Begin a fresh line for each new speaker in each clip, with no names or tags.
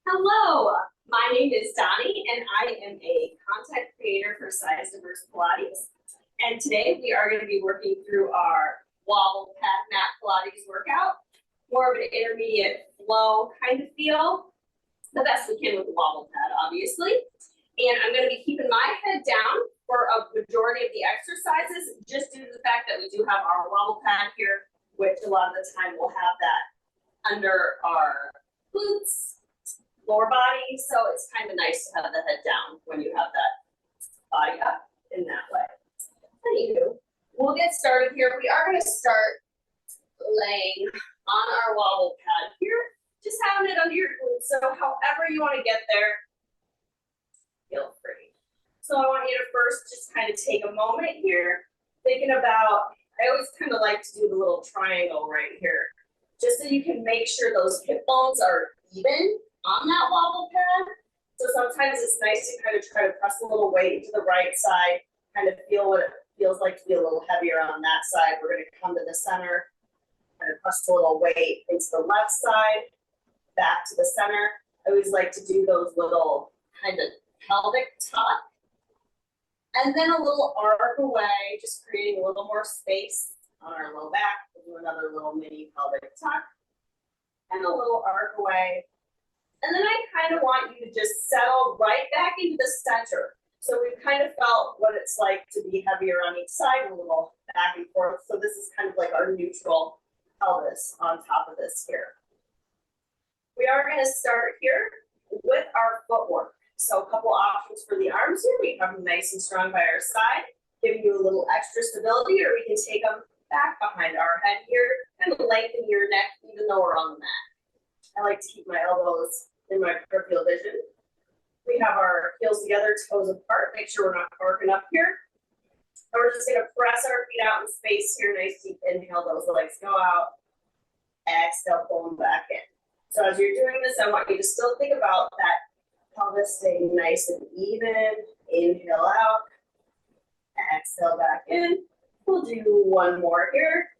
Hello, my name is Donny and I am a content creator for Size Diverse Pilates. And today we are going to be working through our wobble pad mat Pilates workout. More of an intermediate flow kind of feel. The best we can with the wobble pad, obviously. And I'm going to be keeping my head down for a majority of the exercises, just due to the fact that we do have our wobble pad here, which a lot of the time we'll have that under our glutes, lower body. So it's kind of nice to have the head down when you have that body up in that way. Anywho, we'll get started here. We are going to start laying on our wobble pad here, just having it under your glutes. So however you want to get there, feel free. So I want you to first just kind of take a moment here, thinking about, I always kind of like to do the little triangle right here, just so you can make sure those hip bones are even on that wobble pad. So sometimes it's nice to kind of try to press a little weight to the right side, kind of feel what it feels like to be a little heavier on that side. We're going to come to the center, kind of press a little weight into the left side, back to the center. I always like to do those little kind of pelvic tuck, and then a little arc away, just creating a little more space on our low back. We'll do another little mini pelvic tuck and a little arc away. And then I kind of want you to just settle right back into the center. So we've kind of felt what it's like to be heavier on each side, a little back and forth. So this is kind of like our neutral pelvis on top of this here. We are going to start here with our footwork. So a couple options for the arms here. We have them nice and strong by our side, giving you a little extra stability, or we can take them back behind our head here and lengthen your neck even though we're on the mat. I like to keep my elbows in my peripheral vision. We have our heels together, toes apart. Make sure we're not corking up here. And we're just going to press our feet out in space here. Nice deep inhale, those legs go out. Exhale, pull them back in. So as you're doing this, I want you to still think about that pelvis staying nice and even. Inhale out. Exhale back in. We'll do one more here.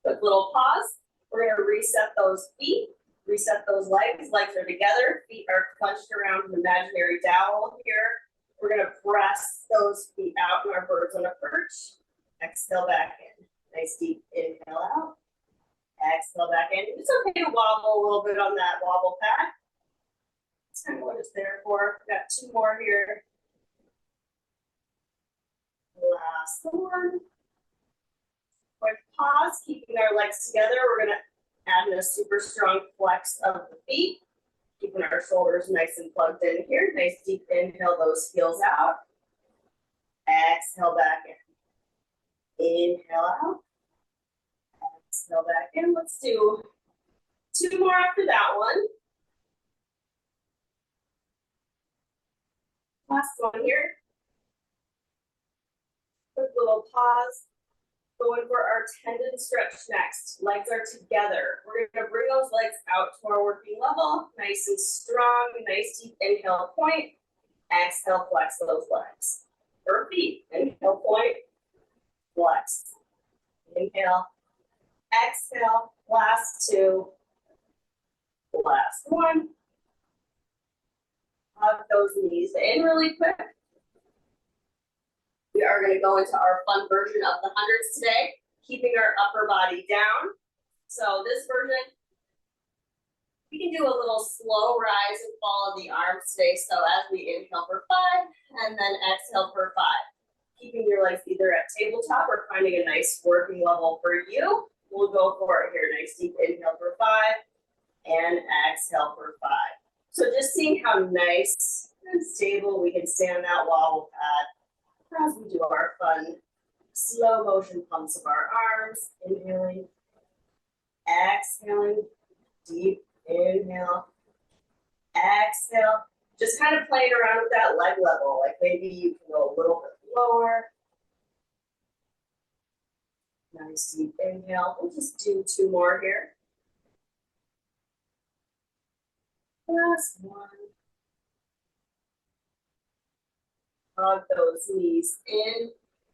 Quick little pause. We're going to reset those feet, reset those legs. Legs are together. Feet are clenched around an imaginary dowel here. We're going to press those feet out in our birds on a perch. Exhale back in. Nice deep inhale out. Exhale back in. It's okay to wobble a little bit on that wobble pad. That's kind of what it's there for. We've got two more here. Last one. Quick pause, keeping our legs together. We're going to add in a super strong flex of the feet, keeping our shoulders nice and plugged in here. Nice deep inhale, those heels out. Exhale back in. Inhale out. Exhale back in. Let's do two more after that one. Last one here. Quick little pause. Going for our tendon stretch next. Legs are together. We're going to bring those legs out to our working level. Nice and strong. Nice deep inhale, point. Exhale, flex those legs. For feet. Inhale, point. Flex. Inhale. Exhale. Last two. Last one. Hug those knees in really quick. We are going to go into our fun version of the hundreds today, keeping our upper body down. So this version, we can do a little slow rise and fall of the arms today. So as we inhale for 5 and then exhale for 5, keeping your legs either at tabletop or finding a nice working level for you. We'll go for it here. Nice deep inhale for 5 and exhale for 5. So just seeing how nice and stable we can stay on that wobble pad as we do our fun slow motion pumps of our arms. Inhaling, exhaling, deep inhale, exhale. Just kind of playing around with that leg level, like maybe you can go a little bit lower. Nice deep inhale. We'll just do two more here. Last one. Hug those knees in.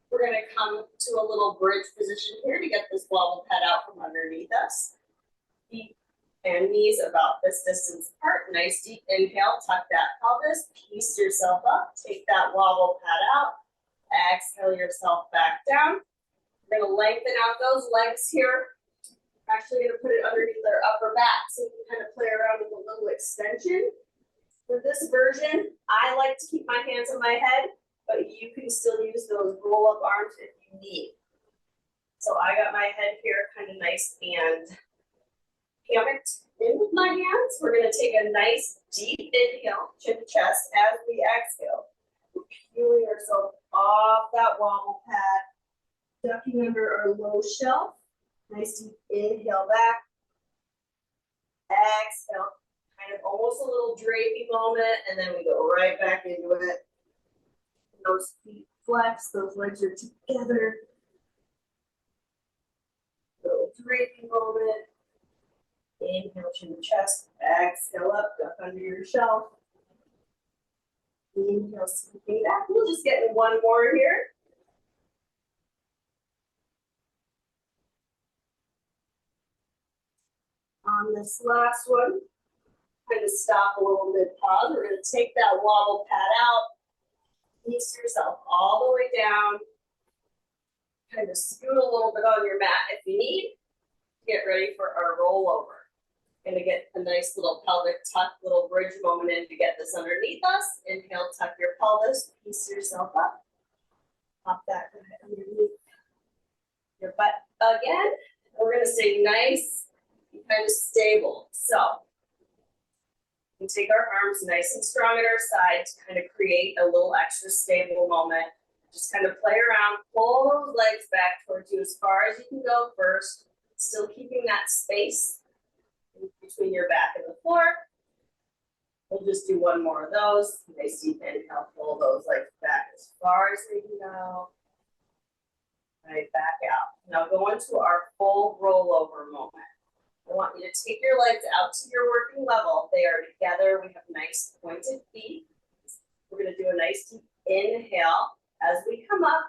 We're going to come to a little bridge position here to get this wobble pad out from underneath us. Feet And knees about this distance apart. Nice deep inhale, tuck that pelvis, piece yourself up, take that wobble pad out, exhale yourself back down. We're gonna lengthen out those legs here. We're actually gonna put it underneath our upper back so we can kind of play around with a little extension. For this version, I like to keep my hands on my head, but you can still use those roll-up arms if you need. So I got my head here kind of nice and hammocked in with my hands. We're going to take a nice deep inhale, chin to chest, as we exhale. We're peeling ourselves off that wobble pad, ducking under our low shelf. Nice deep inhale back. Exhale. Kind of almost a little drapey moment, and then we go right back into it. Those feet flex, those legs are together. Little drapey moment. Inhale, chin to chest. Exhale up, duck under your shelf. Inhale, scooping back. We'll just get in one more here. On this last one, kind of stop a little mid-pause. We're going to take that wobble pad out. Ease yourself all the way down. Kind of scoot a little bit on your mat if you need. Get ready for our rollover. Going to get a nice little pelvic tuck, little bridge moment in to get this underneath us. Inhale, tuck your pelvis, piece yourself up. Pop that underneath your butt again. We're going to stay nice and kind of stable. So we take our arms nice and strong at our side to kind of create a little extra stable moment. Just kind of play around, pull those legs back towards you as far as you can go first, still keeping that space between your back and the floor. We'll just do one more of those. Nice deep inhale, pull those legs back as far as they can go. Right back out. Now go into our full rollover moment. I want you to take your legs out to your working level. They are together. We have nice pointed feet. We're going to do a nice deep inhale. As we come up,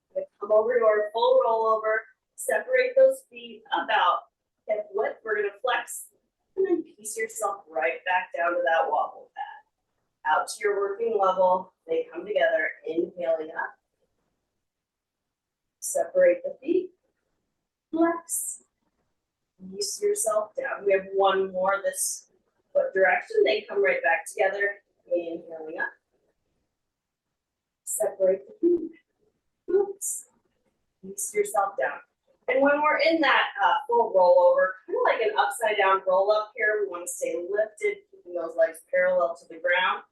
we're going to come over to our full rollover. Separate those feet about hip width. We're going to flex and then piece yourself right back down to that wobble pad. Out to your working level. They come together. Inhaling up. Separate the feet. Flex. Ease yourself down. We have one more this foot direction. They come right back together. Inhaling up. Separate the feet. Oops. Ease yourself down. And when we're in that full rollover, kind of like an upside down roll up here, we want to stay lifted, keeping those legs parallel to the ground.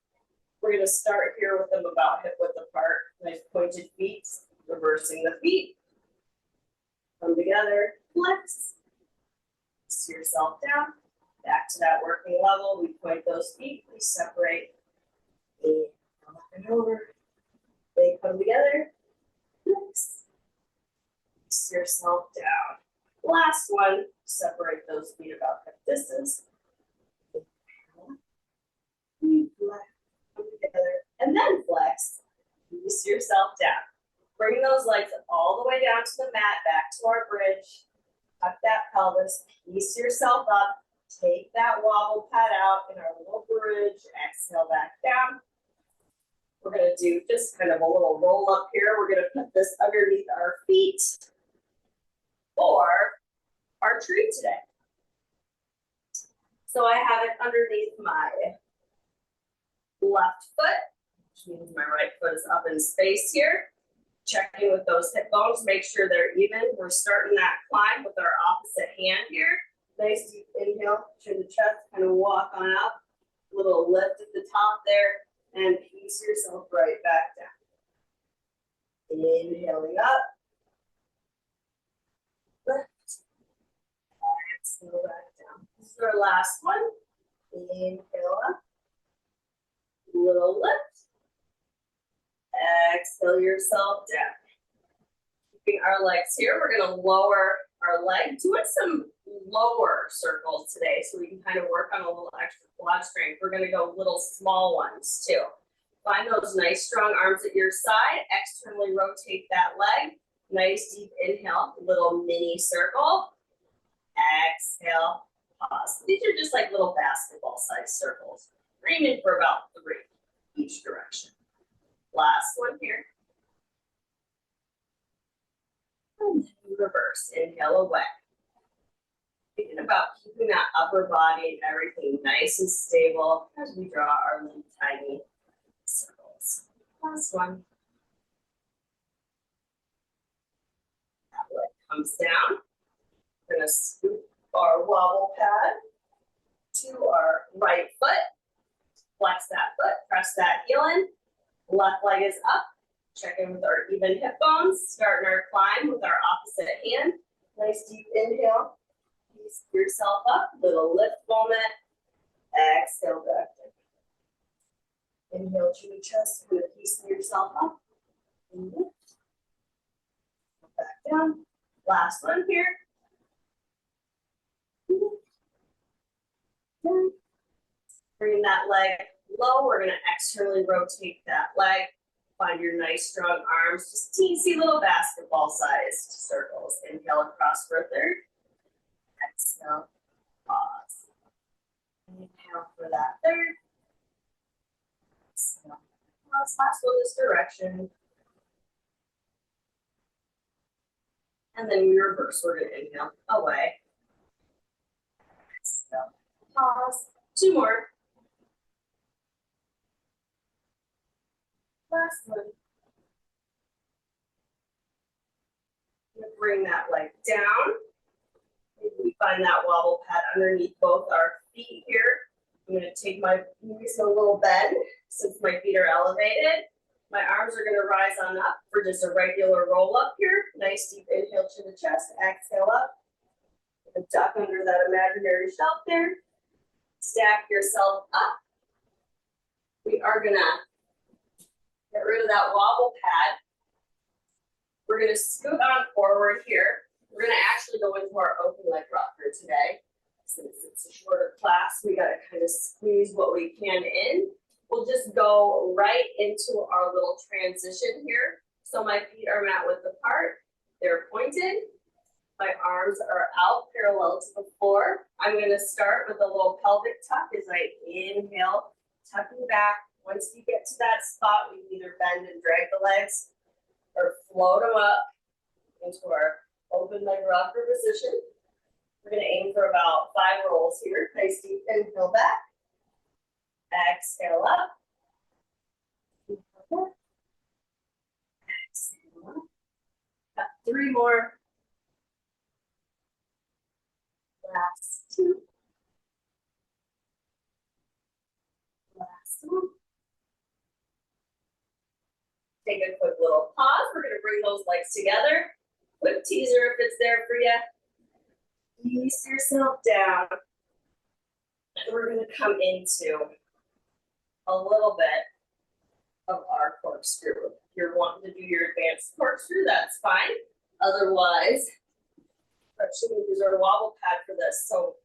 We're going to start here with them about hip width apart. Nice pointed feet. Reversing the feet. Come together. Flex. Ease yourself down. Back to that working level. We point those feet. We separate. And up and over. They come together. Flex. Ease yourself down. Last one. Separate those feet about hip distance. Flex. Come together. And then flex. Ease yourself down. Bring those legs all the way down to the mat, back to our bridge. Tuck that pelvis, piece yourself up, take that wobble pad out in our little bridge, exhale back down. We're going to do just kind of a little roll up here. We're going to put this underneath our feet for our tree today. So I have it underneath my left foot, which means my right foot is up in space here. Checking with those hip bones, make sure they're even. We're starting that climb with our opposite hand here. Nice deep inhale, chin to chest, kind of walk on up. Little lift at the top there, and piece yourself right back down. Inhaling up. Lift. Exhale back down. This is our last one. Inhale up. Little lift. Exhale yourself down. Keeping our legs here, we're going to lower our leg, doing some lower circles today so we can kind of work on a little extra quad strength. We're going to go little small ones too. Find those nice strong arms at your side, externally rotate that leg. Nice deep inhale, little mini circle. Exhale, pause. These are just like little basketball sized circles. We're aiming for about 3 each direction. Last one here. And then reverse, inhale away. Thinking about keeping that upper body and everything nice and stable as we draw our little tiny circles. Last one. That leg comes down. We're gonna scoop our wobble pad to our right foot. Flex that foot, press that heel in. Left leg is up. Check in with our even hip bones. Starting our climb with our opposite hand. Nice deep inhale. Ease yourself up. Little lift moment. Exhale back down. Inhale to the chest. Good. Ease yourself up. And lift. Back down. Last one here. Down. Bring that leg low. We're going to externally rotate that leg. Find your nice strong arms. Just teensy little basketball sized circles. Inhale across for a third. Exhale. Pause. Inhale for that third. Exhale. Pause. Last one this direction. And then we reverse. We're going to inhale away. Exhale. Pause. 2 more. Last one. Bring that leg down. Maybe we find that wobble pad underneath both our feet here. I'm going to take my knees a little bend since my feet are elevated. My arms are going to rise on up for just a regular roll up here. Nice deep inhale to the chest. Exhale up. Duck under that imaginary shelf there. Stack yourself up. We are going to get rid of that wobble pad. We're going to scoot on forward here. We're going to actually go into our open leg rocker today. Since it's a shorter class, we got to kind of squeeze what we can in. We'll just go right into our little transition here. So my feet are mat width apart. They're pointed. My arms are out parallel to the floor. I'm going to start with a little pelvic tuck as I inhale, tucking back. Once you get to that spot, we either bend and drag the legs or float them up into our open leg rocker position. We're going to aim for about 5 rolls here. Nice deep inhale back. Exhale up. Exhale up. Got 3 more. Last 2. Last 1. Take a quick little pause. We're going to bring those legs together. Quick teaser if it's there for you. Ease yourself down. And we're going to come into a little bit of our corkscrew. If you're wanting to do your advanced corkscrew, that's fine. Otherwise, actually use our wobble pad for this. So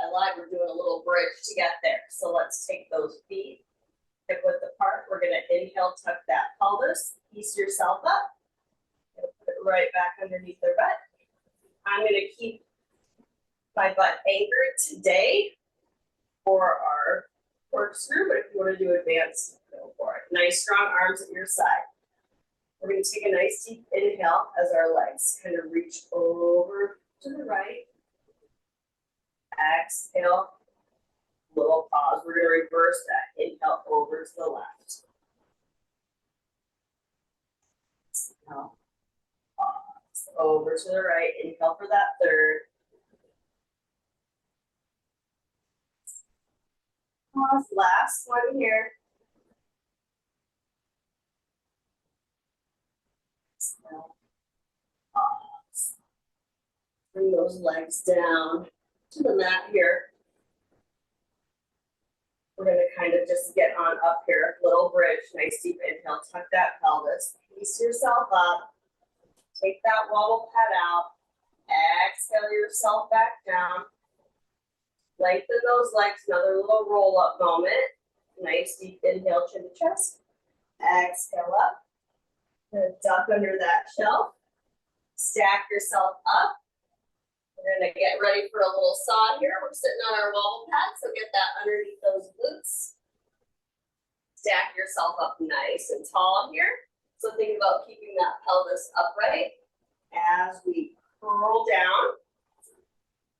I lied, we're doing a little bridge to get there. So let's take those feet hip width apart. We're going to inhale, tuck that pelvis, ease yourself up. Put it right back underneath their butt. I'm going to keep my butt anchored today for our corkscrew, but if you want to do advanced, go for it. Nice strong arms at your side. We're going to take a nice deep inhale as our legs kind of reach over to the right. Exhale. Little pause. We're going to reverse that. Inhale over to the left. Exhale. Pause. Over to the right. Inhale for that third. Pause. Last one here. Exhale. Pause. Bring those legs down to the mat here. We're going to kind of just get on up here. Little bridge. Nice deep inhale. Tuck that pelvis. Ease yourself up. Take that wobble pad out. Exhale yourself back down. Lengthen those legs. Another little roll up moment. Nice deep inhale, chin to chest. Exhale up. Duck under that shelf. Stack yourself up. We're gonna get ready for a little saw here. We're sitting on our wobble pad, so get that underneath those glutes. Stack yourself up nice and tall here. So think about keeping that pelvis upright as we curl down.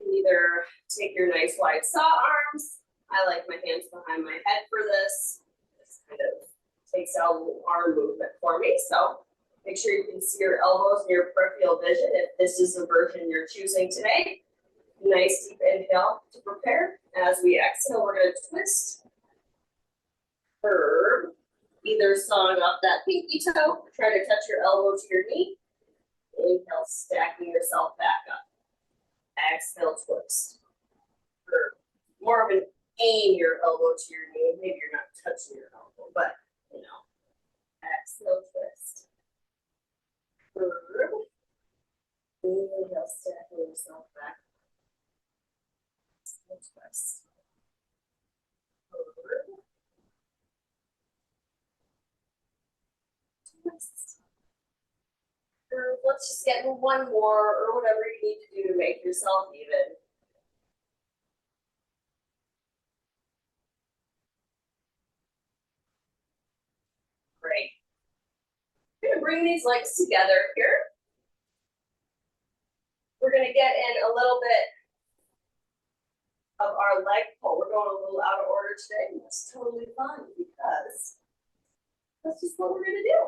You can either take your nice wide saw arms. I like my hands behind my head for this. This kind of takes out a little arm movement for me. So make sure you can see your elbows and your peripheral vision if this is the version you're choosing today. Nice deep inhale to prepare. As we exhale, we're going to twist, curve, either sawing off that pinky toe, try to touch your elbow to your knee. Inhale, stacking yourself back up. Exhale, twist. Curve. More of an aim your elbow to your knee. Maybe you're not touching your elbow, but you know. Exhale, twist. Curve. Inhale, stacking yourself back. Exhale, twist. Curve. Twist. Curve. Let's just get one more or whatever you need to do to make yourself even. Great. We're going to bring these legs together here. We're going to get in a little bit of our leg pull. We're going a little out of order today. That's totally fine because that's just what we're going to do.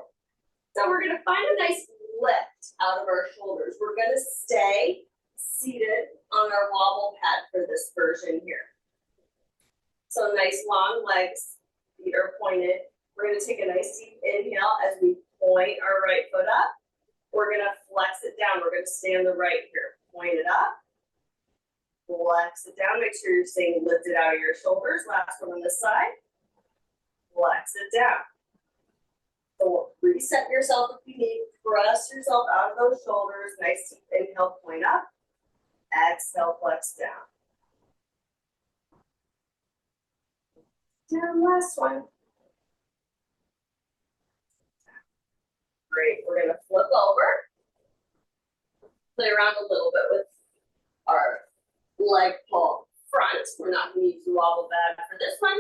So we're going to find a nice lift out of our shoulders. We're going to stay seated on our wobble pad for this version here. So nice long legs, feet are pointed. We're going to take a nice deep inhale as we point our right foot up. We're going to flex it down. We're going to stay on the right here. Point it up. Flex it down. Make sure you're staying lifted out of your shoulders. Last one on this side. Flex it down. So reset yourself if you need. Press yourself out of those shoulders. Nice deep inhale, point up. Exhale, flex down. Down, last one. Great, we're gonna flip over. Play around a little bit with our leg pull front. We're not gonna use the wobble pad for this one.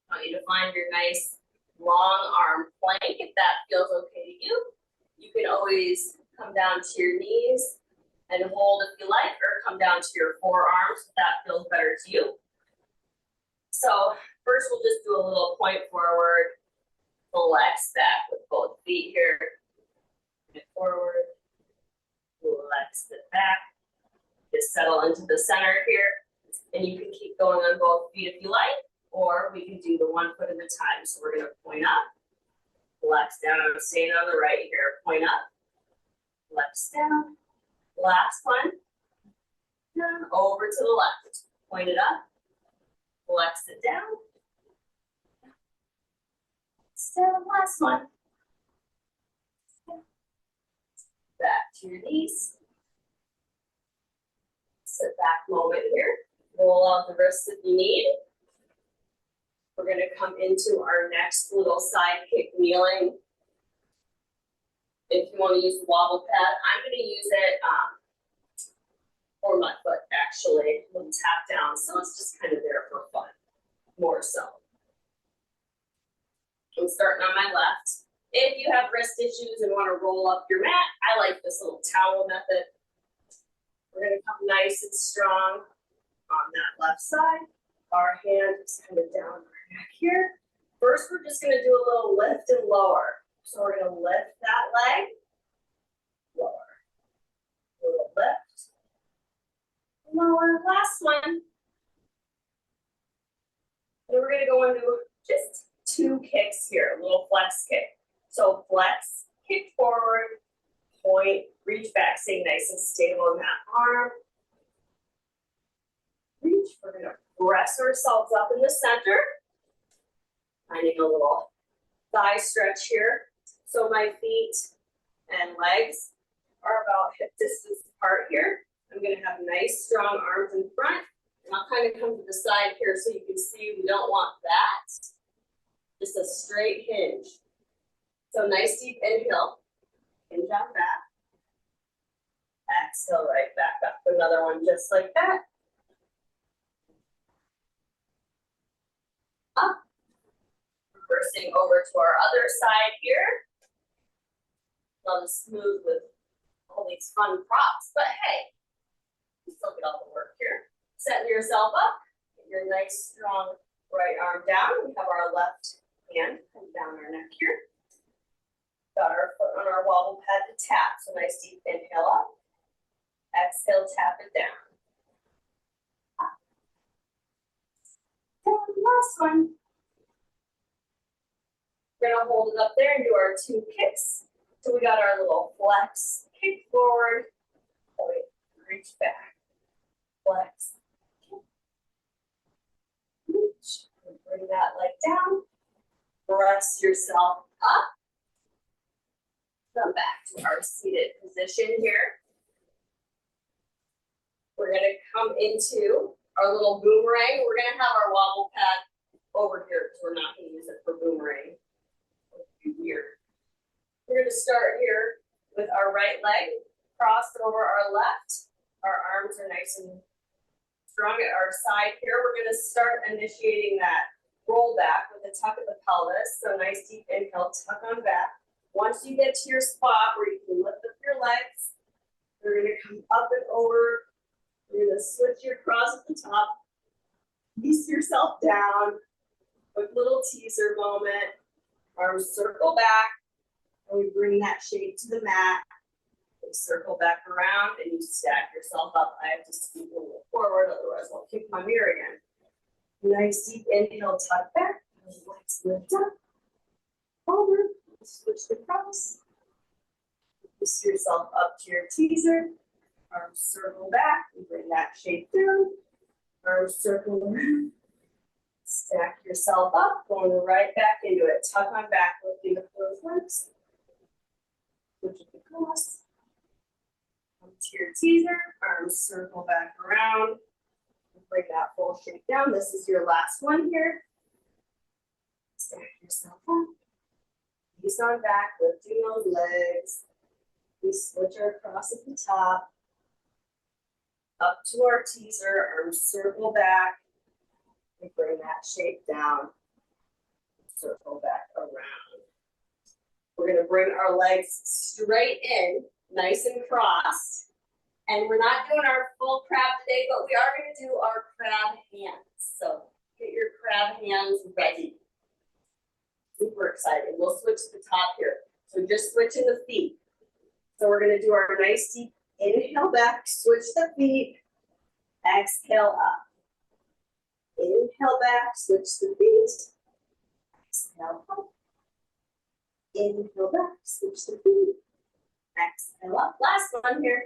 I want you to find your nice long arm plank if that feels okay to you. You can always come down to your knees and hold if you like, or come down to your forearms if that feels better to you. So first we'll just do a little point forward, flex back with both feet here, and forward, flex it back, just settle into the center here, and you can keep going on both feet if you like, or we can do the one foot at a time. So we're gonna point up, flex down, I'm staying on the right here, point up, flex down, last one, down, over to the left, point it up, flex it down, down, last one, back to your knees, sit back moment here, roll out the wrists if you need. We're going to come into our next little side kick kneeling. If you want to use the wobble pad, I'm going to use it for my foot actually. A little tap down, so it's just kind of there for fun, more so. I'm starting on my left. If you have wrist issues and want to roll up your mat, I like this little towel method. We're going to come nice and strong on that left side. Our hand is kind of down our neck here. First, we're just going to do a little lift and lower. So we're going to lift that leg, lower. A little lift, lower. Last one. Then we're going to go into just 2 kicks here, a little flex kick. So flex, kick forward, point, reach back, stay nice and stable in that arm. Reach, we're going to press ourselves up in the center. Finding a little thigh stretch here. So my feet and legs are about hip distance apart here. I'm going to have nice strong arms in front. And I'll kind of come to the side here so you can see we don't want that. Just a straight hinge. So nice deep inhale. Hinge out back. Exhale right back up. Another one just like that. Up. Reversing over to our other side here. Love to smooth with all these fun props, but hey, you still get all the work here. Setting yourself up. Get your nice strong right arm down. We have our left hand come down our neck here. Got our foot on our wobble pad to tap. So nice deep inhale up. Exhale, tap it down. Up. Down, last one. We're gonna hold it up there and do our 2 kicks. So we got our little flex, kick forward, reach back, flex, kick, reach, and bring that leg down. Press yourself up. Come back to our seated position here. We're gonna come into our little boomerang. We're gonna have our wobble pad over here because we're not gonna use it for boomerang. Weird. We're gonna start here with our right leg crossed over our left. Our arms are nice and strong at our side here. We're gonna start initiating that roll back with a tuck of the pelvis. So nice deep inhale, tuck on back. Once you get to your spot where you can lift up your legs, you're gonna come up and over. You're gonna switch your cross at the top. Ease yourself down. Quick little teaser moment. Arms circle back. And we bring that shape to the mat. We circle back around and you stack yourself up. I have to scoot a little forward, otherwise I'll kick my mirror again. Nice deep inhale, tuck back. Legs lift up. Forward. Switch the cross. Twist yourself up to your teaser. Arms circle back. And bring that shape down. Arms circle around. Stack yourself up. Going right back into it. Tuck on back, lifting up those legs. Switch the cross. Come to your teaser. Arms circle back around. Bring that full shape down. This is your last one here. Stack yourself up. Knees on back, lifting those legs. We switch our cross at the top. Up to our teaser, arms circle back. We bring that shape down. Circle back around. We're gonna bring our legs straight in, nice and crossed. And we're not doing our full crab today, but we are gonna do our crab hands. So get your crab hands ready. Super excited. We'll switch to the top here. So just switching the feet. So we're gonna do our nice deep inhale back, switch the feet, exhale up. Inhale back, switch the feet, exhale up. Inhale back, switch the feet, exhale up. Last one here.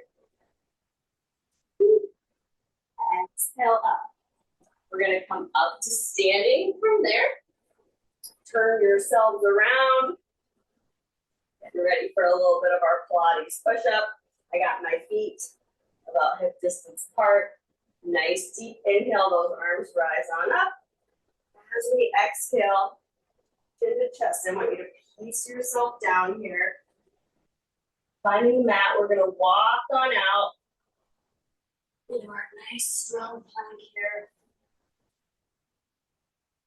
Exhale up. We're gonna come up to standing from there. Turn yourselves around. Get ready for a little bit of our Pilates push-up. I got my feet about hip distance apart. Nice deep inhale, those arms rise on up. As we exhale, chin to chest, I want you to piece yourself down here. Finding the mat, we're gonna walk on out into our nice strong plank here.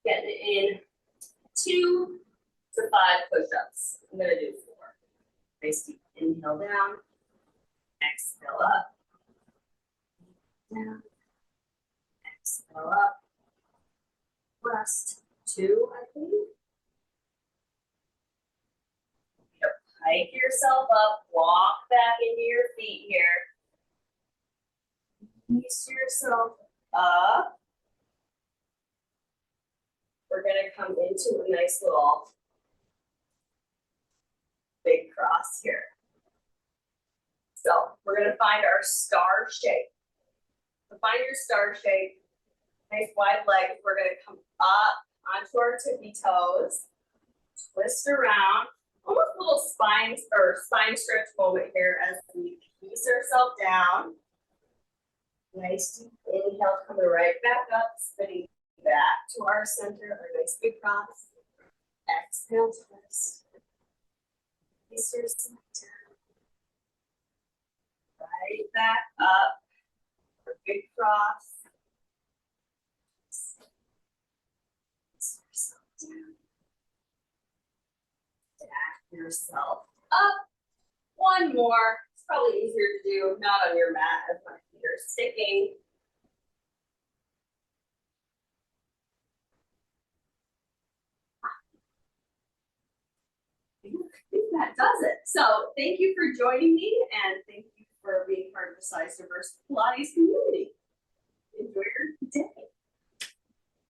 Getting in 2 to 5 push-ups. I'm gonna do 4. Nice deep inhale down, exhale up, down, exhale up, rest 2, I think. You hike yourself up, walk back into your feet here. Ease yourself up. We're gonna come into a nice little big cross here. So we're gonna find our star shape. To find your star shape, nice wide legs, we're gonna come up onto our tippy toes, twist around, almost a little spine stretch moment here as we piece ourselves down. Nice deep inhale, coming right back up, spinning back to our center, our nice big cross. Exhale, twist. Piece yourself down. right back up. For good cross. Stack yourself up. One more. It's probably easier to do not on your mat as my feet are sticking. I think that does it. So thank you for joining me and thank you for being part of the Size Diverse Pilates community. Enjoy your day.